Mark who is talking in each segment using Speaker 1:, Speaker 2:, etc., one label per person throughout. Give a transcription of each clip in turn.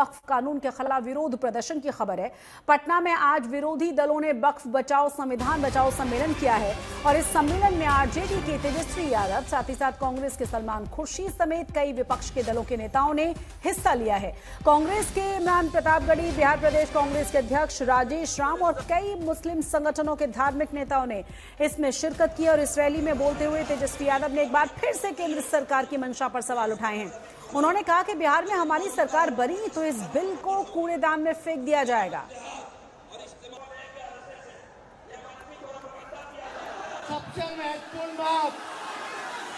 Speaker 1: वक्फ कानून के खिलाफ विरोध प्रदर्शन की खबर है। पटना में आज विरोधी दलों ने वक्फ बचाओ संविधान बचाओ सम्मेलन किया है और इस सम्मेलन में आरजेडी के तेजस्वी यादव, साथ ही साथ कांग्रेस के सलमान खुर्शीद समेत कई विपक्ष के दलों के नेताओं ने हिस्सा लिया है। कांग्रेस के इमरान प्रतापगढ़ी, बिहार प्रदेश कांग्रेस के अध्यक्ष राजेश राम और कई मुस्लिम संगठनों के धार्मिक नेताओं ने इसमें शिरकत की और इस रैली में बोलते हुए तेजस्वी यादव ने एक बार फिर से केंद्र सरकार की मंशा पर सवाल उठाए हैं। उन्होंने कहा कि बिहार में हमारी सरकार बनी तो इस बिल को कूड़ेदान में फेंक दिया जाएगा।
Speaker 2: सबसे महत्वपूर्ण बात,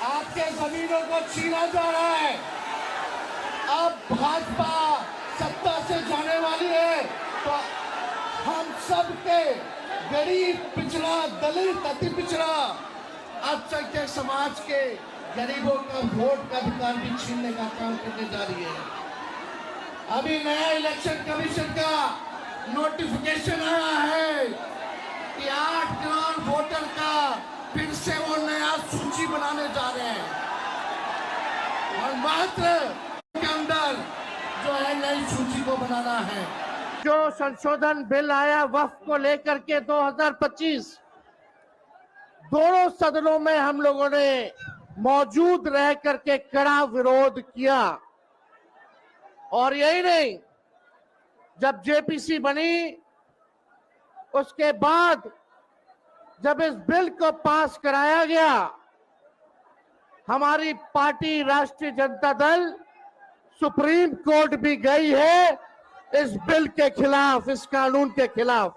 Speaker 2: आपके जमीनों को छीना जा रहा है। अब भाजपा सत्ता से जाने वाली है तो हम सब के गरीब, पिछड़ा, दलित, अति पिछड़ा, अल्पसंख्यक समाज के गरीबों का वोट का अधिकार भी छीनने का काम करने जा रही है। अभी नया इलेक्शन कमीशन का नोटिफिकेशन आया है कि 8 करोड़ वोटर का फिर से वो नया सूची बनाने जा रहे हैं और मात्र के अंदर जो है नई सूची को बनाना है। जो संशोधन बिल आया वक्फ को लेकर के 2025, दोनों सदनों में हम लोगों ने मौजूद रह करके कड़ा विरोध किया और यही नहीं, जब जेपीसी बनी उसके बाद जब इस बिल को पास कराया गया, हमारी पार्टी राष्ट्रीय जनता दल सुप्रीम कोर्ट भी गई है इस बिल के खिलाफ, इस कानून के खिलाफ।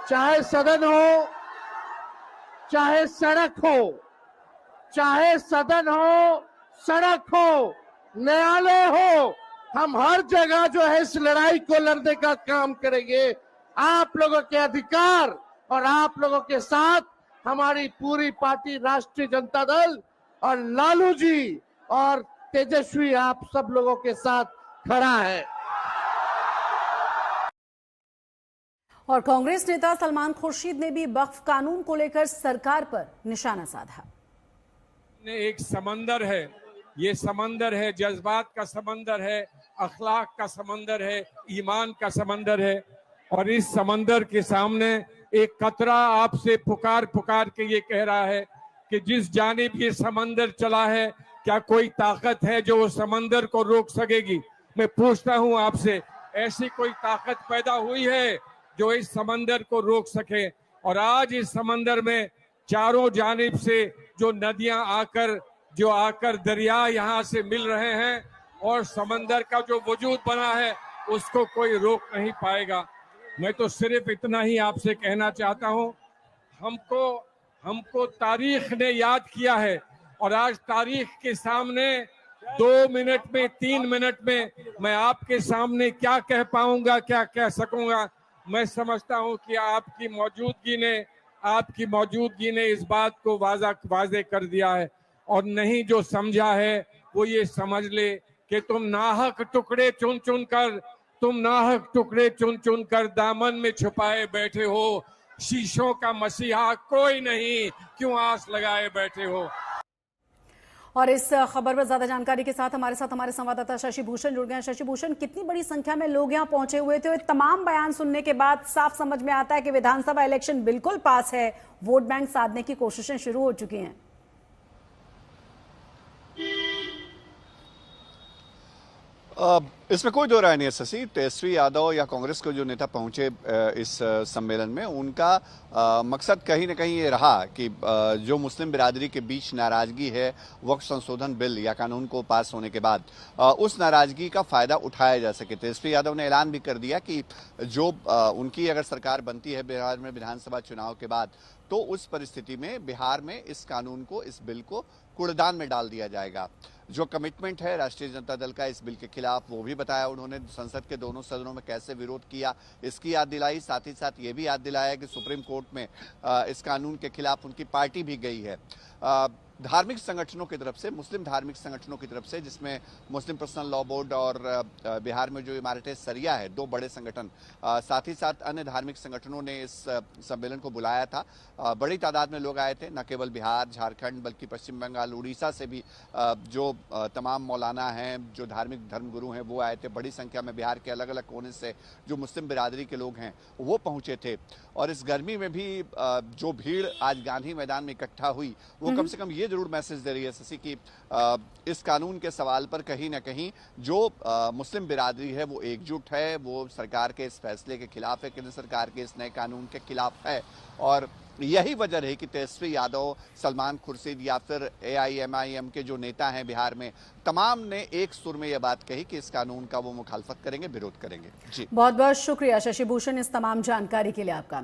Speaker 2: चाहे सदन हो, चाहे सड़क हो, चाहे सदन हो, सड़क हो, न्यायालय हो, हम हर जगह जो है इस लड़ाई को लड़ने का काम करेंगे। आप लोगों के अधिकार और आप लोगों के साथ हमारी पूरी पार्टी राष्ट्रीय जनता दल और लालू जी और तेजस्वी आप सब लोगों के साथ खड़ा है।
Speaker 1: और कांग्रेस नेता सलमान खुर्शीद ने भी वक्फ कानून को लेकर सरकार पर निशाना साधा।
Speaker 3: एक समंदर है, ये समंदर है, जज्बात का समंदर है, अखलाक का समंदर है, ईमान का समंदर है और इस समंदर के सामने एक कतरा आपसे पुकार पुकार के ये कह रहा है कि जिस जानिब ये समंदर चला है, क्या कोई ताकत है जो उस समंदर को रोक सकेगी? मैं पूछता हूं आपसे, ऐसी कोई ताकत पैदा हुई है जो इस समंदर को रोक सके? और आज इस समंदर में चारों जानिब से जो नदियां आकर दरिया यहाँ से मिल रहे हैं और समंदर का जो वजूद बना है उसको कोई रोक नहीं पाएगा। मैं तो सिर्फ इतना ही आपसे कहना चाहता हूं, हमको तारीख ने याद किया है और आज तारीख के सामने 2 मिनट में, 3 मिनट में मैं आपके सामने क्या कह पाऊंगा, क्या कह सकूंगा। मैं समझता हूं कि आपकी मौजूदगी ने इस बात को वाज़े कर दिया है और नहीं जो समझा है वो ये समझ ले कि तुम नाहक टुकड़े चुन चुन कर दामन में छुपाए बैठे हो। शीशों का मसीहा कोई नहीं, क्यों आस लगाए बैठे हो।
Speaker 1: और इस खबर पर ज्यादा जानकारी के साथ हमारे संवाददाता शशि भूषण जुड़ गए हैं। शशि भूषण, कितनी बड़ी संख्या में लोग यहां पहुंचे हुए थे? तमाम बयान सुनने के बाद साफ समझ में आता है कि विधानसभा इलेक्शन बिल्कुल पास है, वोट बैंक साधने की कोशिशें शुरू हो चुकी हैं।
Speaker 4: इसमें कोई दो राय नहीं है शशि। तेजस्वी यादव या कांग्रेस के जो नेता पहुंचे इस सम्मेलन में, उनका मकसद कहीं ना कहीं ये रहा कि जो मुस्लिम बिरादरी के बीच नाराजगी है वक्फ संशोधन बिल या कानून को पास होने के बाद, उस नाराजगी का फायदा उठाया जा सके। तेजस्वी यादव ने ऐलान भी कर दिया कि जो उनकी अगर सरकार बनती है बिहार में विधानसभा चुनाव के बाद, तो उस परिस्थिति में बिहार में इस कानून को, इस बिल को कूड़ेदान में डाल दिया जाएगा। जो कमिटमेंट है राष्ट्रीय जनता दल का इस बिल के खिलाफ, वो भी बताया उन्होंने। संसद के दोनों सदनों में कैसे विरोध किया इसकी याद दिलाई, साथ ही साथ ये भी याद दिलाया कि सुप्रीम कोर्ट में इस कानून के खिलाफ उनकी पार्टी भी गई है। धार्मिक संगठनों की तरफ से, मुस्लिम धार्मिक संगठनों की तरफ से, जिसमें मुस्लिम पर्सनल लॉ बोर्ड और बिहार में जो इमारत सरिया है, 2 बड़े संगठन, साथ ही साथ अन्य धार्मिक संगठनों ने इस सम्मेलन को बुलाया था। बड़ी तादाद में लोग आए थे, न केवल बिहार, झारखंड, बल्कि पश्चिम बंगाल, उड़ीसा से भी जो तमाम मौलाना हैं, जो धार्मिक धर्मगुरु हैं, वो आए थे। बड़ी संख्या में बिहार के अलग अलग कोने से जो मुस्लिम बिरादरी के लोग हैं वो पहुंचे थे। और इस गर्मी में भी जो भीड़ आज गांधी मैदान में इकट्ठा हुई, वो कम से कम ये जरूर मैसेज दे रही है शशि कि इस कानून के सवाल पर कहीं ना कहीं जो मुस्लिम बिरादरी है वो एकजुट है, वो सरकार के इस फैसले के खिलाफ है, केंद्र सरकार के इस नए कानून के खिलाफ है। और यही वजह रही कि तेजस्वी यादव, सलमान खुर्शीद या फिर AIMIM के जो नेता हैं बिहार में, तमाम ने एक सुर में यह बात कही कि इस कानून का वो मुखालफत करेंगे, विरोध करेंगे। जी,
Speaker 1: बहुत बहुत शुक्रिया शशि भूषण इस तमाम जानकारी के लिए आपका।